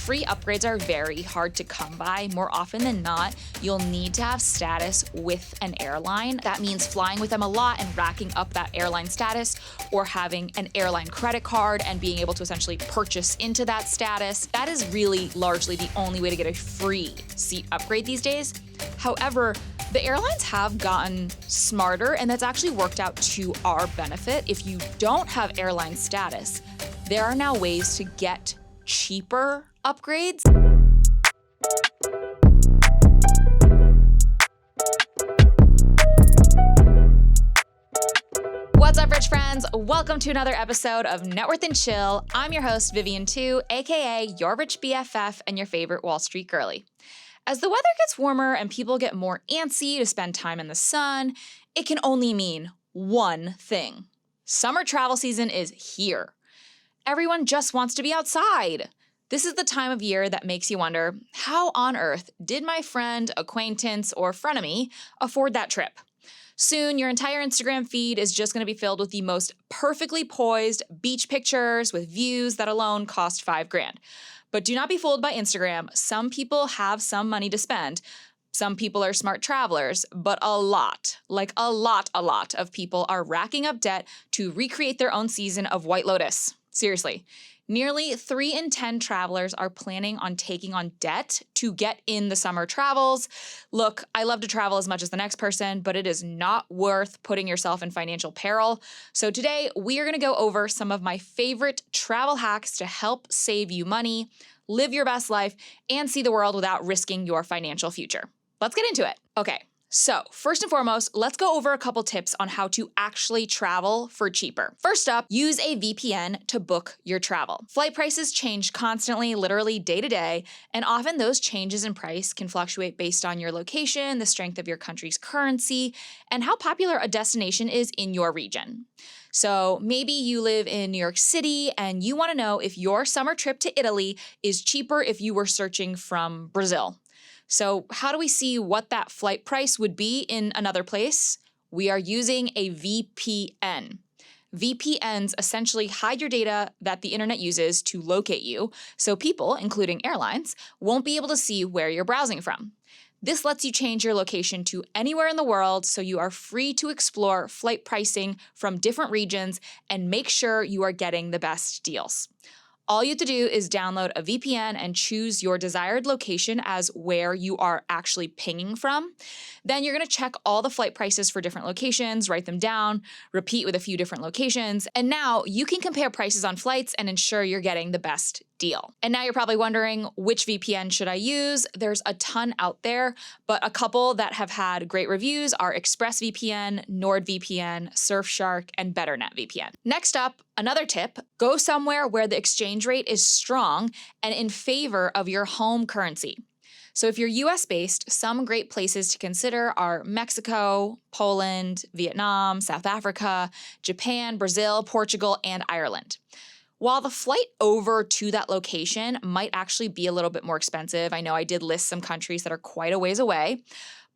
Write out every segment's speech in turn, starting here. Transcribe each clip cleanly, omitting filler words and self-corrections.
free upgrades are very hard to come by. More often than not, you'll need to have status with an airline. That means flying with them a lot and racking up that airline status, or having an airline credit card and being able to essentially purchase into that status. That is really largely the only way to get a free seat upgrade these days. However, the airlines have gotten smarter, and that's actually worked out to our benefit. If you don't have airline status, there are now ways to get cheaper upgrades. What's up, rich friends? Welcome to another episode of Networth and Chill. I'm your host, Vivian Tu, aka your rich BFF and your favorite Wall Street girly. As the weather gets warmer and people get more antsy to spend time in the sun, it can only mean one thing. Summer travel season is here. Everyone just wants to be outside. This is the time of year that makes you wonder, how on earth did my friend, acquaintance, or frenemy afford that trip? Soon, your entire Instagram feed is just going to be filled with the most perfectly poised beach pictures with views that alone cost $5,000. But do not be fooled by Instagram. Some people have some money to spend. Some people are smart travelers, but a lot of people are racking up debt to recreate their own season of White Lotus. Seriously. Nearly 3 in 10 travelers are planning on taking on debt to get in the summer travels. Look, I love to travel as much as the next person, but it is not worth putting yourself in financial peril. So today, we are going to go over some of my favorite travel hacks to help save you money, live your best life, and see the world without risking your financial future. Let's get into it. Okay. So first and foremost, let's go over a couple tips on how to actually travel for cheaper. First up, use a VPN to book your travel. Flight prices change constantly, literally day to day, and often those changes in price can fluctuate based on your location, the strength of your country's currency, and how popular a destination is in your region. So maybe you live in New York City and you want to know if your summer trip to Italy is cheaper if you were searching from Brazil. So how do we see what that flight price would be in another place? We are using a VPN. VPNs essentially hide your data that the internet uses to locate you, so people, including airlines, won't be able to see where you're browsing from. This lets you change your location to anywhere in the world, so you are free to explore flight pricing from different regions and make sure you are getting the best deals. All you have to do is download a VPN and choose your desired location as where you are actually pinging from. Then you're going to check all the flight prices for different locations, write them down, repeat with a few different locations, and now you can compare prices on flights and ensure you're getting the best deal. And now you're probably wondering, which VPN should I use? There's a ton out there, but a couple that have had great reviews are ExpressVPN, NordVPN, Surfshark, and BetterNetVPN. Next up, another tip, go somewhere where the exchange rate is strong and in favor of your home currency. So if you're US-based, some great places to consider are Mexico, Poland, Vietnam, South Africa, Japan, Brazil, Portugal, and Ireland. While the flight over to that location might actually be a little bit more expensive, I know I did list some countries that are quite a ways away,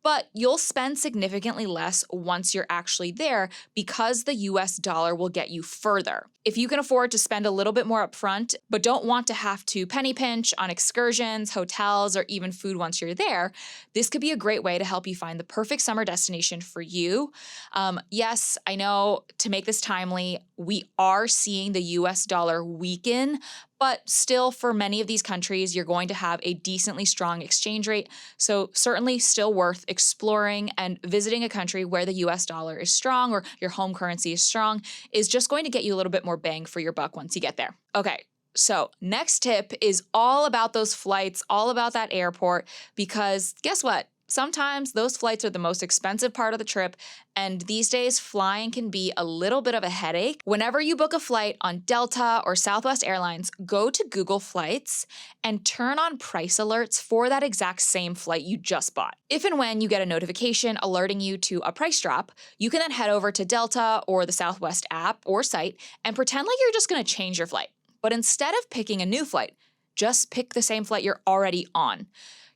but you'll spend significantly less once you're actually there because the US dollar will get you further. If you can afford to spend a little bit more upfront, but don't want to have to penny pinch on excursions, hotels, or even food once you're there, this could be a great way to help you find the perfect summer destination for you. Yes, I know, to make this timely, we are seeing the US dollar weaken, but still, for many of these countries, you're going to have a decently strong exchange rate. So certainly still worth exploring, and visiting a country where the US dollar is strong or your home currency is strong is just going to get you a little bit more bang for your buck once you get there. Okay. So next tip is all about those flights, all about that airport, because guess what? Sometimes those flights are the most expensive part of the trip, and these days flying can be a little bit of a headache. Whenever you book a flight on Delta or Southwest Airlines, go to Google Flights and turn on price alerts for that exact same flight you just bought. If and when you get a notification alerting you to a price drop, you can then head over to Delta or the Southwest app or site and pretend like you're just going to change your flight. But instead of picking a new flight, just pick the same flight you're already on.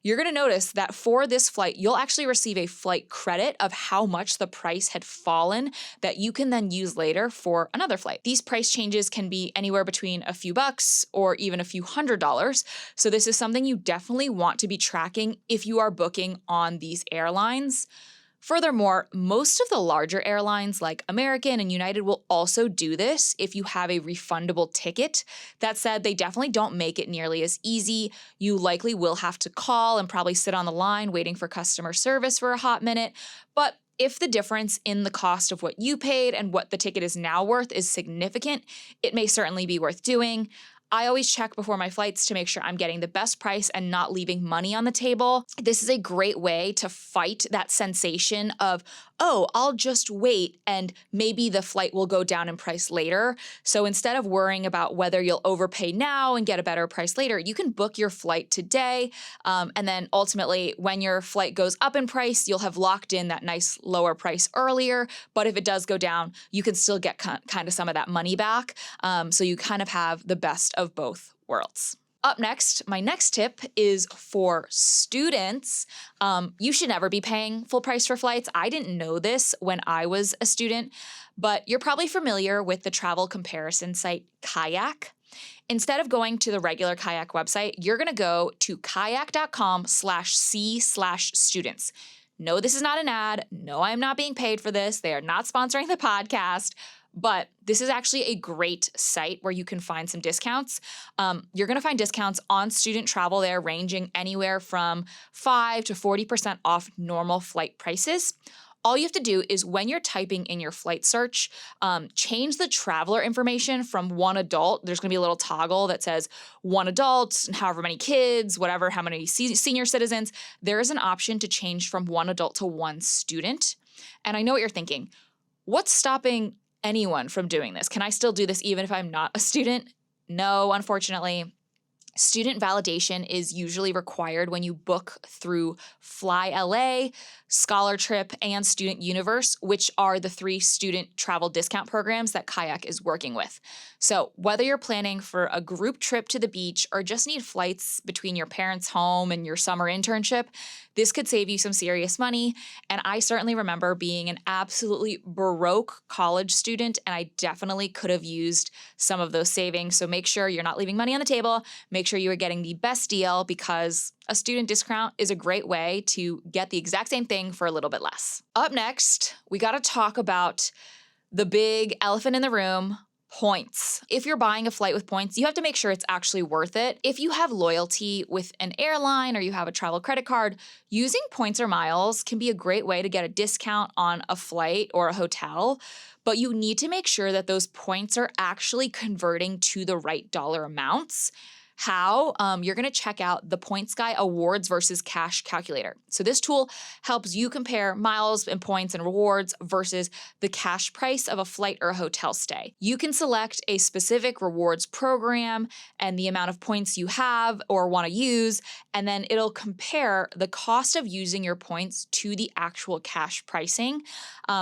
You're going to notice that for this flight, you'll actually receive a flight credit of how much the price had fallen that you can then use later for another flight. These price changes can be anywhere between a few bucks or even a few $100s. So this is something you definitely want to be tracking if you are booking on these airlines. Furthermore, most of the larger airlines like American and United will also do this if you have a refundable ticket. That said, they definitely don't make it nearly as easy. You likely will have to call and probably sit on the line waiting for customer service for a hot minute. But if the difference in the cost of what you paid and what the ticket is now worth is significant, it may certainly be worth doing. I always check before my flights to make sure I'm getting the best price and not leaving money on the table. This is a great way to fight that sensation of, oh, I'll just wait and maybe the flight will go down in price later. So instead of worrying about whether you'll overpay now and get a better price later, you can book your flight today. And then ultimately, when your flight goes up in price, you'll have locked in that nice lower price earlier. But if it does go down, you can still get kind of some of that money back. So you kind of have the best of both worlds. Up next, my next tip is for students. You should never be paying full price for flights. I didn't know this when I was a student, but you're probably familiar with the travel comparison site Kayak. Instead of going to the regular Kayak website, you're going to go to kayak.com/c/students. No, this is not an ad. No, I'm not being paid for this. They are not sponsoring the podcast. But this is actually a great site where you can find some discounts. You're going to find discounts on student travel there ranging anywhere from 5 to 40% off normal flight prices. All you have to do is when you're typing in your flight search, change the traveler information from one adult. There's going to be a little toggle that says one adult, however many kids, whatever, how many senior citizens. There is an option to change from one adult to one student. And I know what you're thinking. What's stopping anyone from doing this? Can I still do this even if I'm not a student? No, unfortunately. Student validation is usually required when you book through Fly LA, Scholar Trip, and Student Universe, which are the 3 student travel discount programs that Kayak is working with. So whether you're planning for a group trip to the beach or just need flights between your parents' home and your summer internship, this could save you some serious money. And I certainly remember being an absolutely broke college student, and I definitely could have used some of those savings. So make sure you're not leaving money on the table. Make sure you are getting the best deal, because a student discount is a great way to get the exact same thing for a little bit less. Up next, we got to talk about the big elephant in the room: points. If you're buying a flight with points, you have to make sure it's actually worth it. If you have loyalty with an airline or you have a travel credit card, using points or miles can be a great way to get a discount on a flight or a hotel, but you need to make sure that those points are actually converting to the right dollar amounts. How? You're going to check out the Points Guy Awards versus Cash Calculator. So this tool helps you compare miles and points and rewards versus the cash price of a flight or a hotel stay. You can select a specific rewards program and the amount of points you have or want to use, and then it'll compare the cost of using your points to the actual cash pricing.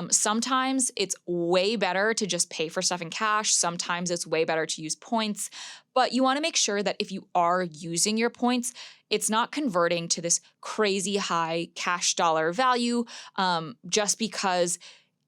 Sometimes it's way better to just pay for stuff in cash. Sometimes it's way better to use points. But you want to make sure that if you are using your points, it's not converting to this crazy high cash dollar value, just because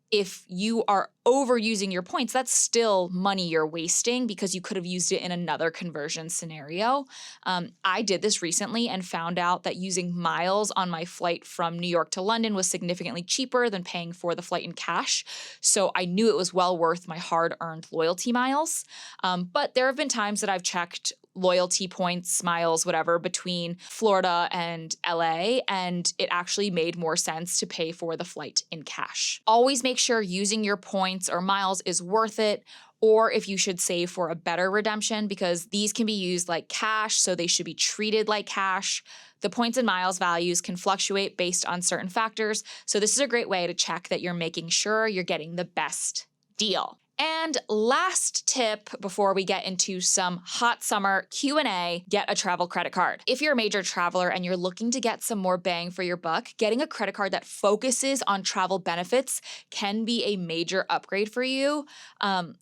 if you are overusing your points, that's still money you're wasting because you could have used it in another conversion scenario. I did this recently and found out that using miles on my flight from New York to London was significantly cheaper than paying for the flight in cash. So I knew it was well worth my hard-earned loyalty miles. But there have been times that I've checked loyalty points, miles, whatever, between Florida and LA, and it actually made more sense to pay for the flight in cash. Always make sure using your points or miles is worth it, or if you should save for a better redemption, because these can be used like cash, so they should be treated like cash. The points and miles values can fluctuate based on certain factors, so this is a great way to check that you're making sure you're getting the best deal. And last tip before we get into some hot summer Q&A, get a travel credit card. If you're a major traveler and you're looking to get some more bang for your buck, getting a credit card that focuses on travel benefits can be a major upgrade for you.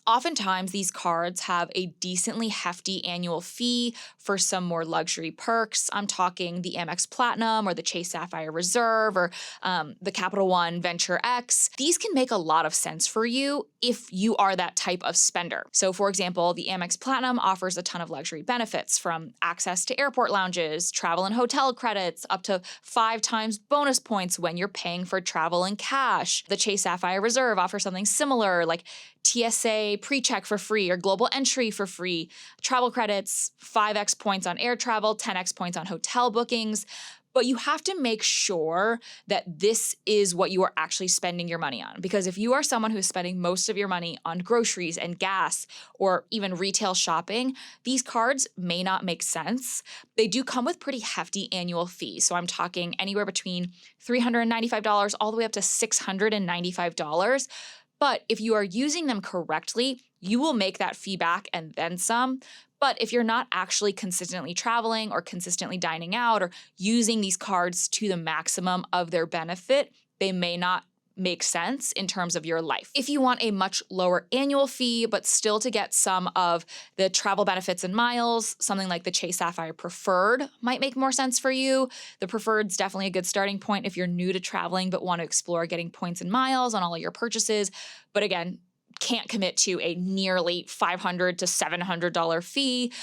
Oftentimes, these cards have a decently hefty annual fee for some more luxury perks. I'm talking the Amex Platinum or the Chase Sapphire Reserve or the Capital One Venture X. These can make a lot of sense for you if you are that type of spender. So for example, the Amex Platinum offers a ton of luxury benefits, from access to airport lounges, travel and hotel credits, up to 5 times bonus points when you're paying for travel in cash. The Chase Sapphire Reserve offers something similar, like TSA pre-check for free or global entry for free, travel credits, 5x points on air travel, 10x points on hotel bookings. But you have to make sure that this is what you are actually spending your money on. Because if you are someone who is spending most of your money on groceries and gas or even retail shopping, these cards may not make sense. They do come with pretty hefty annual fees. So I'm talking anywhere between $395 all the way up to $695. But if you are using them correctly, you will make that fee back and then some. But if you're not actually consistently traveling or consistently dining out or using these cards to the maximum of their benefit, they may not make sense in terms of your life. If you want a much lower annual fee, but still to get some of the travel benefits and miles, something like the Chase Sapphire Preferred might make more sense for you. The Preferred's definitely a good starting point if you're new to traveling but want to explore getting points and miles on all of your purchases. But again, can't commit to a nearly $500 to $700 fee.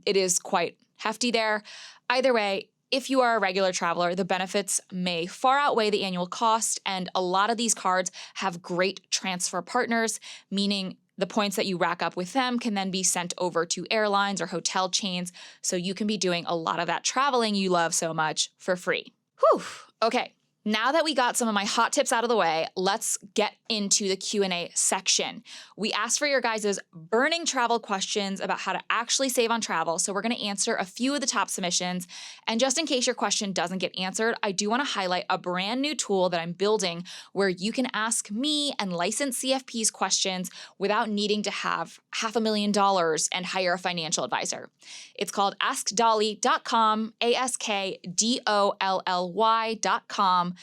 It is quite hefty there. Either way, if you are a regular traveler, the benefits may far outweigh the annual cost, and a lot of these cards have great transfer partners, meaning the points that you rack up with them can then be sent over to airlines or hotel chains, so you can be doing a lot of that traveling you love so much for free. Whew, okay. Now that we got some of my hot tips out of the way, let's get into the Q&A section. We asked for your guys' burning travel questions about how to actually save on travel, so we're going to answer a few of the top submissions. And just in case your question doesn't get answered, I do want to highlight a brand new tool that I'm building where you can ask me and licensed CFPs questions without needing to have $500,000 and hire a financial advisor. It's called AskDolly.com, AskDolly.com.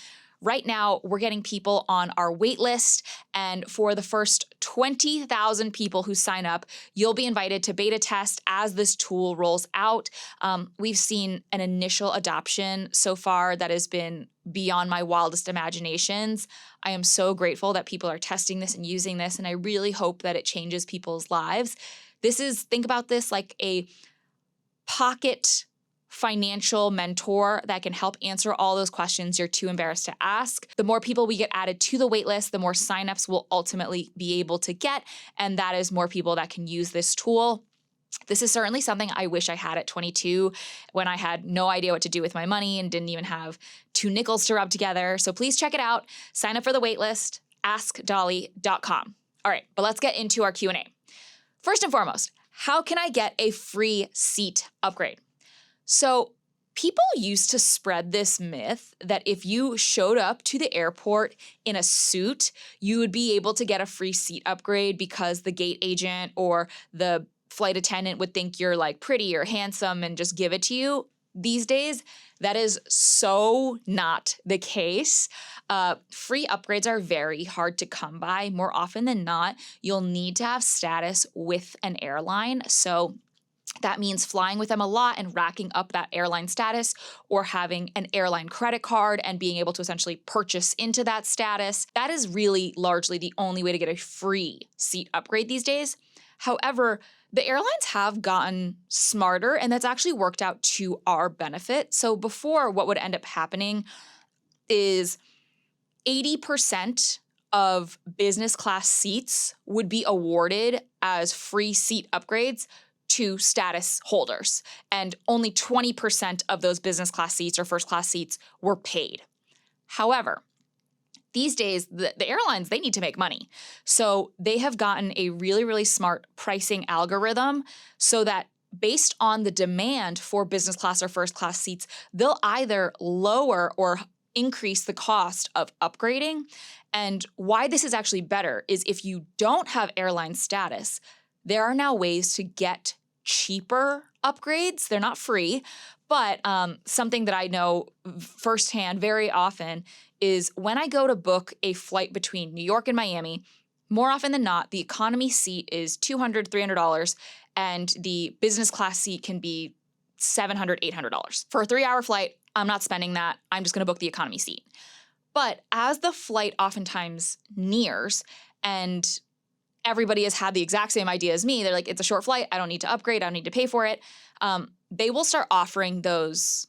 Right now, we're getting people on our wait list, and for the first 20,000 people who sign up, you'll be invited to beta test as this tool rolls out. We've seen an initial adoption so far that has been beyond my wildest imaginations. I am so grateful that people are testing this and using this, and I really hope that it changes people's lives. Think about this like a pocket financial mentor that can help answer all those questions you're too embarrassed to ask. The more people we get added to the waitlist, the more signups we'll ultimately be able to get, and that is more people that can use this tool. This is certainly something I wish I had at 22 when I had no idea what to do with my money and didn't even have 2 nickels to rub together. So please check it out. Sign up for the waitlist, askdolly.com. All right, but let's get into our Q&A. First and foremost, how can I get a free seat upgrade? So people used to spread this myth that if you showed up to the airport in a suit, you would be able to get a free seat upgrade because the gate agent or the flight attendant would think you're like pretty or handsome and just give it to you. These days, that is so not the case. Free upgrades are very hard to come by. More often than not, you'll need to have status with an airline. So that means flying with them a lot and racking up that airline status, or having an airline credit card and being able to essentially purchase into that status. That is really largely the only way to get a free seat upgrade these days. However, the airlines have gotten smarter, and that's actually worked out to our benefit. So before, what would end up happening is 80% of business class seats would be awarded as free seat upgrades to status holders, and only 20% of those business class seats or first class seats were paid. However, these days, the airlines, they need to make money. So they have gotten a really, really smart pricing algorithm so that based on the demand for business class or first class seats, they'll either lower or increase the cost of upgrading. And why this is actually better is if you don't have airline status, there are now ways to get cheaper upgrades. They're not free, but something that I know firsthand very often is when I go to book a flight between New York and Miami, more often than not, the economy seat is $200, $300, and the business class seat can be $700, $800. For a 3-hour flight, I'm not spending that. I'm just going to book the economy seat. But as the flight oftentimes nears and everybody has had the exact same idea as me, they're like, it's a short flight. I don't need to upgrade. I don't need to pay for it. They will start offering those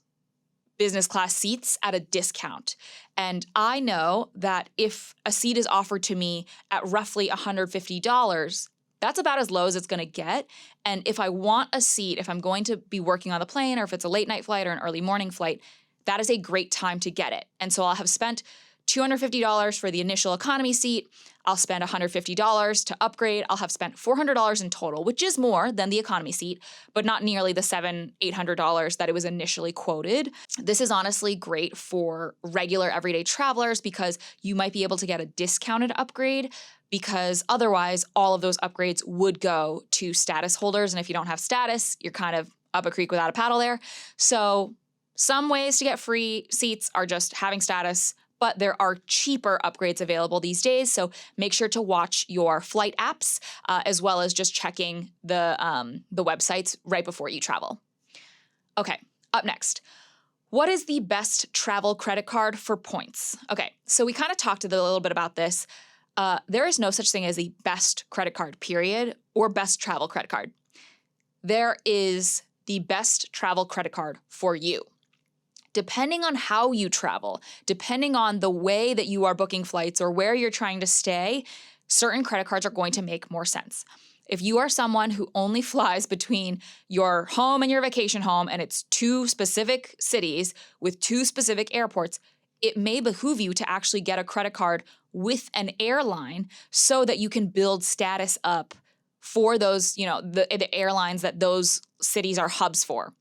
business class seats at a discount. And I know that if a seat is offered to me at roughly $150, that's about as low as it's going to get. And if I want a seat, if I'm going to be working on the plane or if it's a late night flight or an early morning flight, that is a great time to get it. And so I'll have spent $250 for the initial economy seat. I'll spend $150 to upgrade. I'll have spent $400 in total, which is more than the economy seat, but not nearly the $700, $800 that it was initially quoted. This is honestly great for regular everyday travelers because you might be able to get a discounted upgrade because otherwise all of those upgrades would go to status holders. And if you don't have status, you're kind of up a creek without a paddle there. So some ways to get free seats are just having status, but there are cheaper upgrades available these days. So make sure to watch your flight apps as well as just checking the websites right before you travel. Okay, up next. What is the best travel credit card for points? Okay, so we kind of talked a little bit about this. There is no such thing as the best credit card, period, or best travel credit card. There is the best travel credit card for you. Depending on how you travel, depending on the way that you are booking flights or where you're trying to stay, certain credit cards are going to make more sense. If you are someone who only flies between your home and your vacation home and it's 2 specific cities with 2 specific airports, it may behoove you to actually get a credit card with an airline so that you can build status up for those, the airlines that those cities are hubs for.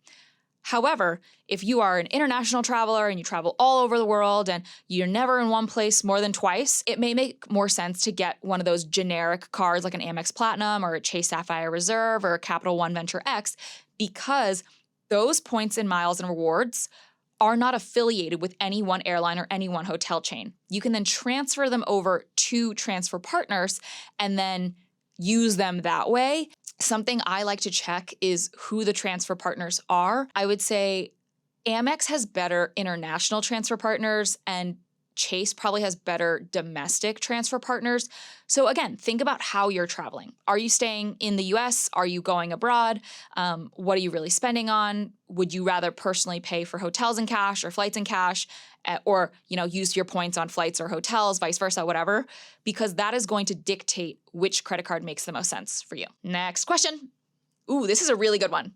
However, if you are an international traveler and you travel all over the world and you're never in one place more than twice, it may make more sense to get one of those generic cards like an Amex Platinum or a Chase Sapphire Reserve or a Capital One Venture X because those points and miles and rewards are not affiliated with any one airline or any one hotel chain. You can then transfer them over to transfer partners and then use them that way. Something I like to check is who the transfer partners are. I would say Amex has better international transfer partners and Chase probably has better domestic transfer partners. So again, think about how you're traveling. Are you staying in the US? Are you going abroad? What are you really spending on? Would you rather personally pay for hotels in cash or flights in cash? Or use your points on flights or hotels, vice versa, whatever, because that is going to dictate which credit card makes the most sense for you. Next question. Ooh, this is a really good one.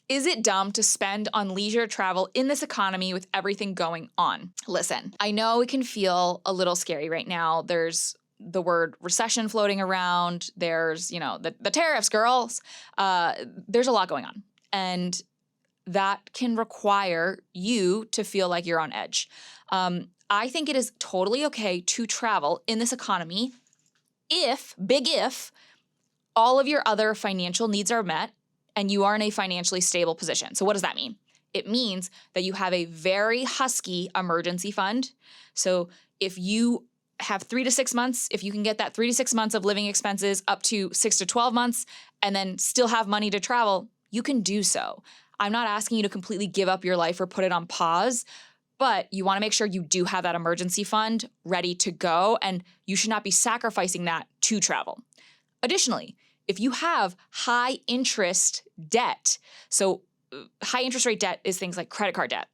Is it dumb to spend on leisure travel in this economy with everything going on? Listen, I know it can feel a little scary right now. There's the word recession floating around. There's, the tariffs, girls. There's a lot going on. And that can require you to feel like you're on edge. I think it is totally okay to travel in this economy if, big if, all of your other financial needs are met and you are in a financially stable position. So what does that mean? It means that you have a very husky emergency fund. So if you have 3 to 6 months, if you can get that 3 to 6 months of living expenses up to 6 to 12 months and then still have money to travel, you can do so. I'm not asking you to completely give up your life or put it on pause, but you want to make sure you do have that emergency fund ready to go, and you should not be sacrificing that to travel. Additionally, if you have high interest debt, so high interest rate debt is things like credit card debt,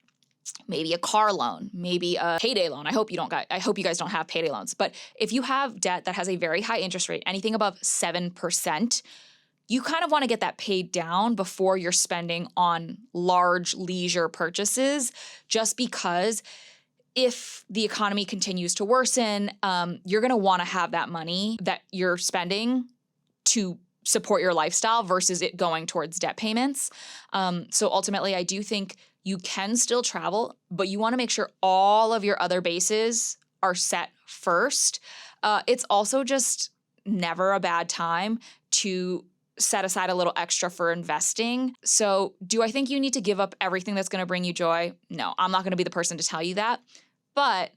maybe a car loan, maybe a payday loan. I hope you guys don't have payday loans. But if you have debt that has a very high interest rate, anything above 7%, you kind of want to get that paid down before you're spending on large leisure purchases, just because if the economy continues to worsen, you're going to want to have that money that you're spending to support your lifestyle versus it going towards debt payments. So ultimately, I do think you can still travel, but you want to make sure all of your other bases are set first. It's also just never a bad time to set aside a little extra for investing. So do I think you need to give up everything that's going to bring you joy? No, I'm not going to be the person to tell you that. But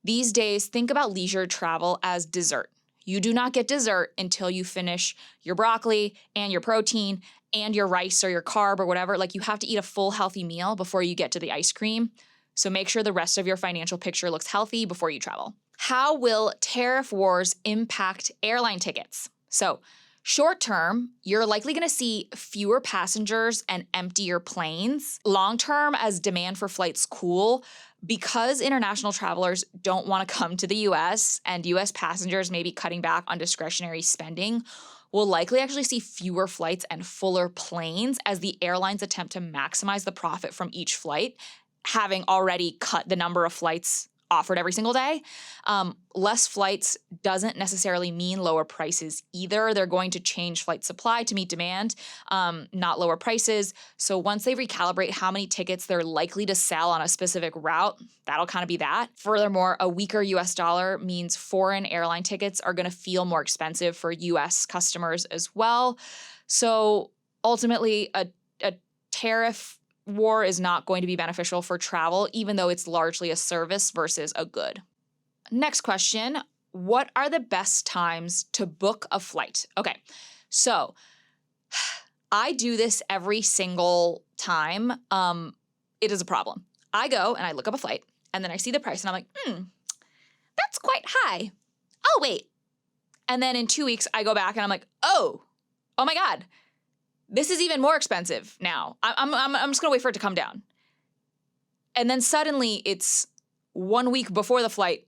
these days, think about leisure travel as dessert. You do not get dessert until you finish your broccoli and your protein and your rice or your carb or whatever. Like, you have to eat a full healthy meal before you get to the ice cream. So make sure the rest of your financial picture looks healthy before you travel. How will tariff wars impact airline tickets? So short term, you're likely going to see fewer passengers and emptier planes. Long term, as demand for flights cool, because international travelers don't want to come to the US and US passengers may be cutting back on discretionary spending, we'll likely actually see fewer flights and fuller planes as the airlines attempt to maximize the profit from each flight, having already cut the number of flights offered every single day. Less flights doesn't necessarily mean lower prices either. They're going to change flight supply to meet demand, not lower prices. So once they recalibrate how many tickets they're likely to sell on a specific route, that'll kind of be that. Furthermore, a weaker US dollar means foreign airline tickets are going to feel more expensive for US customers as well. So ultimately, a tariff war is not going to be beneficial for travel, even though it's largely a service versus a good. Next question, what are the best times to book a flight? Okay, so I do this every single time. It is a problem. I go and I look up a flight and then I see the price and I'm like, that's quite high. Oh, wait. And then in 2 weeks, I go back and I'm like, oh my God. This is even more expensive now. I'm just gonna wait for it to come down. And then suddenly it's 1 week before the flight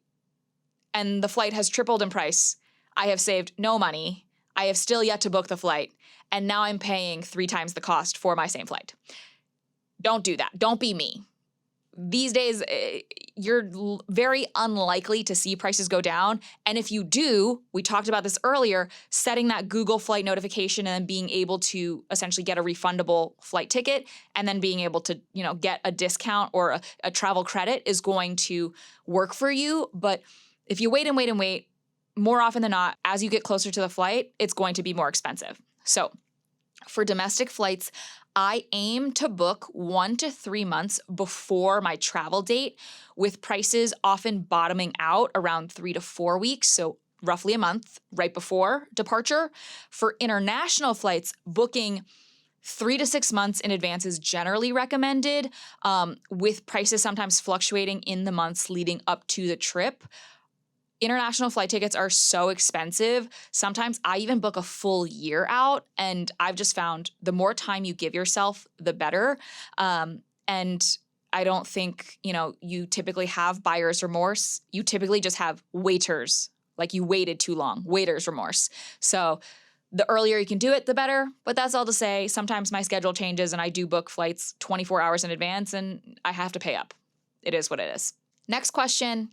and the flight has tripled in price. I have saved no money. I have still yet to book the flight. And now I'm paying 3 times the cost for my same flight. Don't do that. Don't be me. These days, you're very unlikely to see prices go down. And if you do, we talked about this earlier, setting that Google flight notification and being able to essentially get a refundable flight ticket and then being able to, get a discount or a travel credit is going to work for you. But if you wait and wait and wait, more often than not, as you get closer to the flight, it's going to be more expensive. So for domestic flights, I aim to book 1 to 3 months before my travel date, with prices often bottoming out around 3 to 4 weeks, so roughly a month right before departure. For international flights, booking 3 to 6 months in advance is generally recommended, with prices sometimes fluctuating in the months leading up to the trip. International flight tickets are so expensive. Sometimes I even book a full year out, and I've just found the more time you give yourself, the better. And I don't think, you typically have buyer's remorse. You typically just have waiters, like you waited too long, waiter's remorse. So the earlier you can do it, the better. But that's all to say, sometimes my schedule changes and I do book flights 24 hours in advance and I have to pay up. It is what it is. Next question.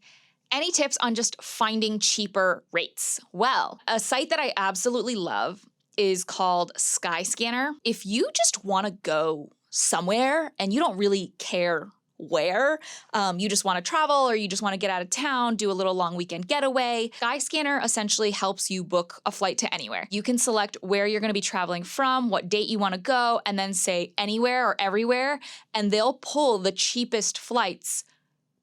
Any tips on just finding cheaper rates? Well, a site that I absolutely love is called Skyscanner. If you just want to go somewhere and you don't really care where, you just want to travel or you just want to get out of town, do a little long weekend getaway, Skyscanner essentially helps you book a flight to anywhere. You can select where you're going to be traveling from, what date you want to go, and then say anywhere or everywhere, and they'll pull the cheapest flights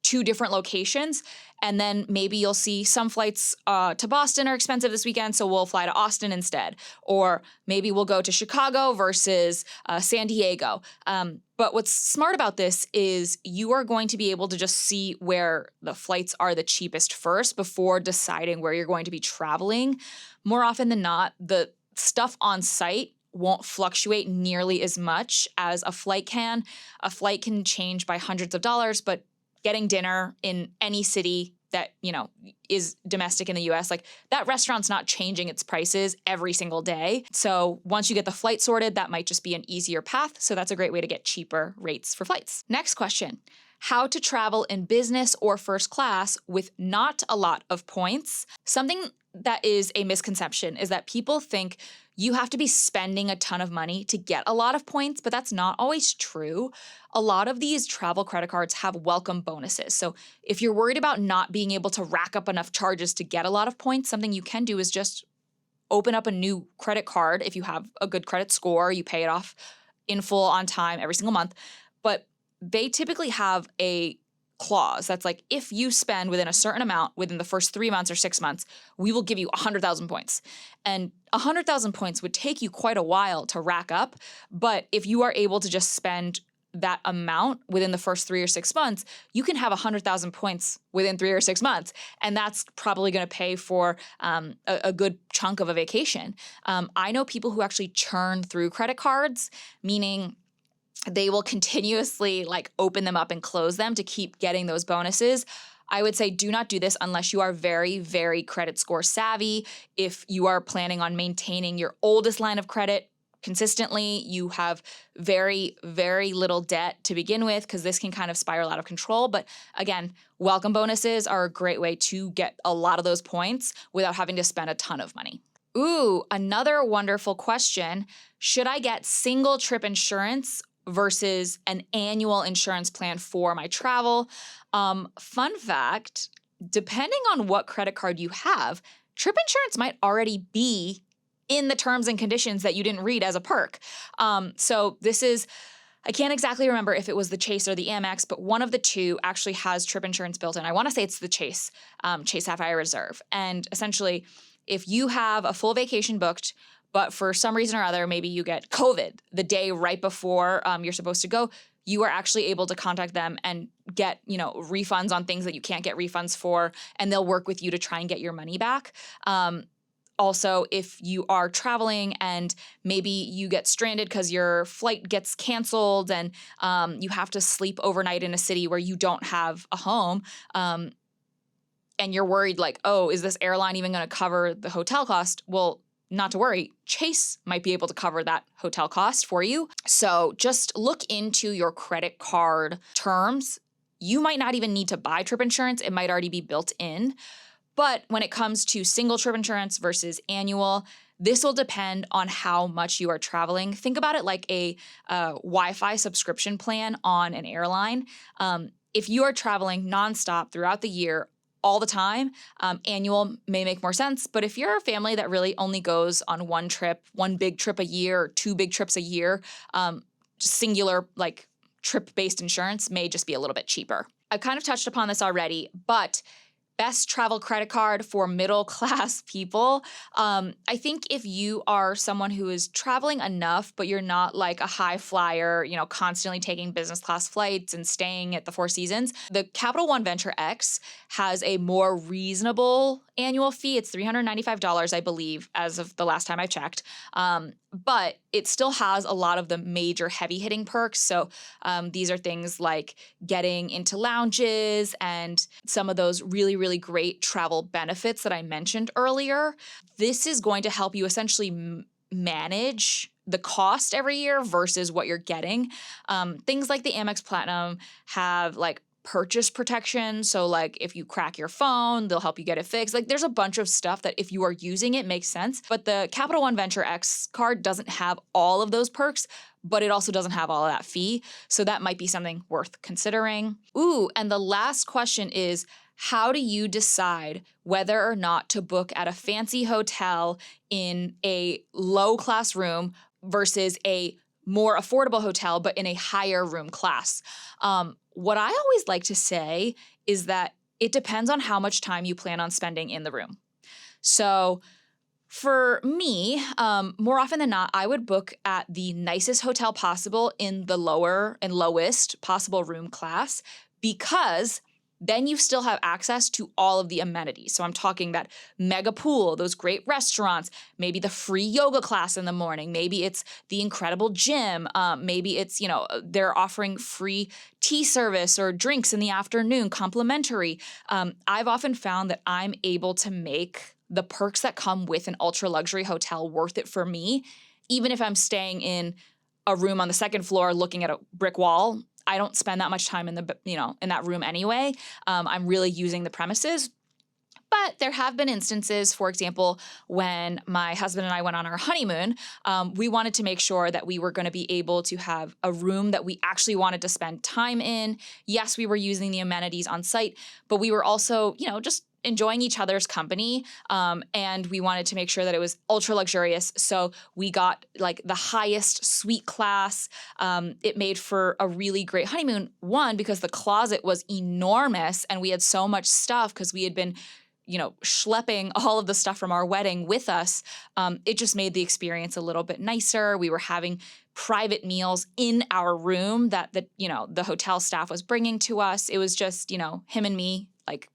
to different locations. And then maybe you'll see some flights to Boston are expensive this weekend, so we'll fly to Austin instead. Or maybe we'll go to Chicago versus San Diego. But what's smart about this is you are going to be able to just see where the flights are the cheapest first before deciding where you're going to be traveling. More often than not, the stuff on site won't fluctuate nearly as much as a flight can. A flight can change by hundreds of dollars, but getting dinner in any city that, is domestic in the US, like that restaurant's not changing its prices every single day. So once you get the flight sorted, that might just be an easier path. So that's a great way to get cheaper rates for flights. Next question. how to travel in business or first class with not a lot of points. Something that is a misconception is that people think you have to be spending a ton of money to get a lot of points, but that's not always true. A lot of these travel credit cards have welcome bonuses. So if you're worried about not being able to rack up enough charges to get a lot of points, something you can do is just open up a new credit card. If you have a good credit score, you pay it off in full on time every single month. But they typically have a clause that's like, if you spend within a certain amount within the first 3 months or 6 months, we will give you 100,000 points. And 100,000 points would take you quite a while to rack up. But if you are able to just spend that amount within the first 3 or 6 months, you can have 100,000 points within 3 or 6 months. And that's probably going to pay for a good chunk of a vacation. I know people who actually churn through credit cards, meaning they will continuously like open them up and close them to keep getting those bonuses. I would say do not do this unless you are very, very credit score savvy. If you are planning on maintaining your oldest line of credit consistently, you have very, very little debt to begin with, because this can kind of spiral out of control. But again, welcome bonuses are a great way to get a lot of those points without having to spend a ton of money. Ooh, another wonderful question. Should I get single trip insurance versus an annual insurance plan for my travel? Fun fact, depending on what credit card you have, trip insurance might already be in the terms and conditions that you didn't read as a perk. So this is, I can't exactly remember if it was the Chase or the Amex, but one of the two actually has trip insurance built in. I want to say it's the Chase, Chase Sapphire Reserve. And essentially, if you have a full vacation booked, but for some reason or other, maybe you get COVID the day right before you're supposed to go, you are actually able to contact them and get, refunds on things that you can't get refunds for, and they'll work with you to try and get your money back. Also, if you are traveling and maybe you get stranded because your flight gets canceled and you have to sleep overnight in a city where you don't have a home, and you're worried like, oh, is this airline even going to cover the hotel cost? Well, not to worry, Chase might be able to cover that hotel cost for you. So just look into your credit card terms. You might not even need to buy trip insurance. It might already be built in. But when it comes to single trip insurance versus annual, this will depend on how much you are traveling. Think about it like a Wi-Fi subscription plan on an airline. If you are traveling nonstop throughout the year, all the time, annual may make more sense. But if you're a family that really only goes on one trip, one big trip a year, or 2 big trips a year, singular like trip-based insurance may just be a little bit cheaper. I've kind of touched upon this already, but best travel credit card for middle class people. I think if you are someone who is traveling enough, but you're not like a high flyer, constantly taking business class flights and staying at the Four Seasons, the Capital One Venture X has a more reasonable annual fee. It's $395, I believe, as of the last time I checked. But it still has a lot of the major heavy hitting perks. So these are things like getting into lounges and some of those really, really great travel benefits that I mentioned earlier. This is going to help you essentially manage the cost every year versus what you're getting. Things like the Amex Platinum have like purchase protection. So like if you crack your phone, they'll help you get it fixed. Like there's a bunch of stuff that if you are using it makes sense. But the Capital One Venture X card doesn't have all of those perks, but it also doesn't have all of that fee. So that might be something worth considering. Ooh, and the last question is, how do you decide whether or not to book at a fancy hotel in a low-class room versus a more affordable hotel, but in a higher room class? What I always like to say is that it depends on how much time you plan on spending in the room. So for me, more often than not, I would book at the nicest hotel possible in the lower and lowest possible room class, because then you still have access to all of the amenities. So I'm talking that mega pool, those great restaurants, maybe the free yoga class in the morning, maybe it's the incredible gym, maybe it's, they're offering free tea service or drinks in the afternoon, complimentary. I've often found that I'm able to make the perks that come with an ultra luxury hotel worth it for me, even if I'm staying in a room on the second floor looking at a brick wall. I don't spend that much time in in that room anyway. I'm really using the premises. But there have been instances, for example, when my husband and I went on our honeymoon, we wanted to make sure that we were going to be able to have a room that we actually wanted to spend time in. Yes, we were using the amenities on site, but we were also, just enjoying each other's company. And we wanted to make sure that it was ultra luxurious. So we got like the highest suite class. It made for a really great honeymoon. One, because the closet was enormous and we had so much stuff because we had been schlepping all of the stuff from our wedding with us. It just made the experience a little bit nicer. We were having private meals in our room that the hotel staff was bringing to us. It was just, him and me, like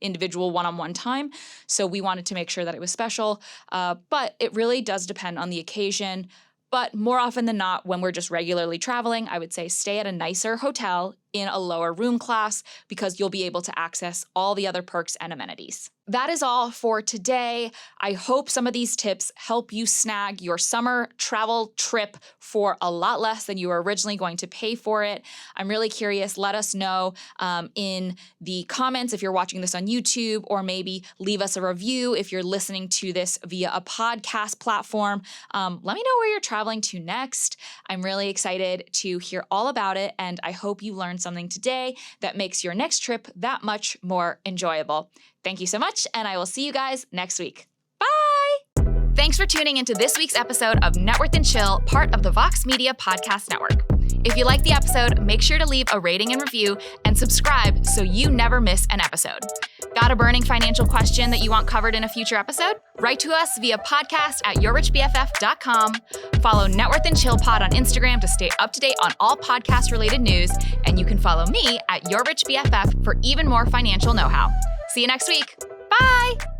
individual one-on-one time. So we wanted to make sure that it was special. But it really does depend on the occasion. But more often than not, when we're just regularly traveling, I would say stay at a nicer hotel in a lower room class because you'll be able to access all the other perks and amenities. That is all for today. I hope some of these tips help you snag your summer travel trip for a lot less than you were originally going to pay for it. I'm really curious. Let us know in the comments if you're watching this on YouTube, or maybe leave us a review if you're listening to this via a podcast platform. Let me know where you're traveling to next. I'm really excited to hear all about it, and I hope you learned something today that makes your next trip that much more enjoyable. Thank you so much, and I will see you guys next week. Bye! Thanks for tuning into this week's episode of Networth and Chill, part of the Vox Media Podcast Network. If you liked the episode, make sure to leave a rating and review and subscribe so you never miss an episode. Got a burning financial question that you want covered in a future episode? Write to us via podcast@yourrichbff.com. Follow Networth and Chill Pod on Instagram to stay up to date on all podcast-related news, and you can follow me at YourRichBFF for even more financial know-how. See you next week. Bye!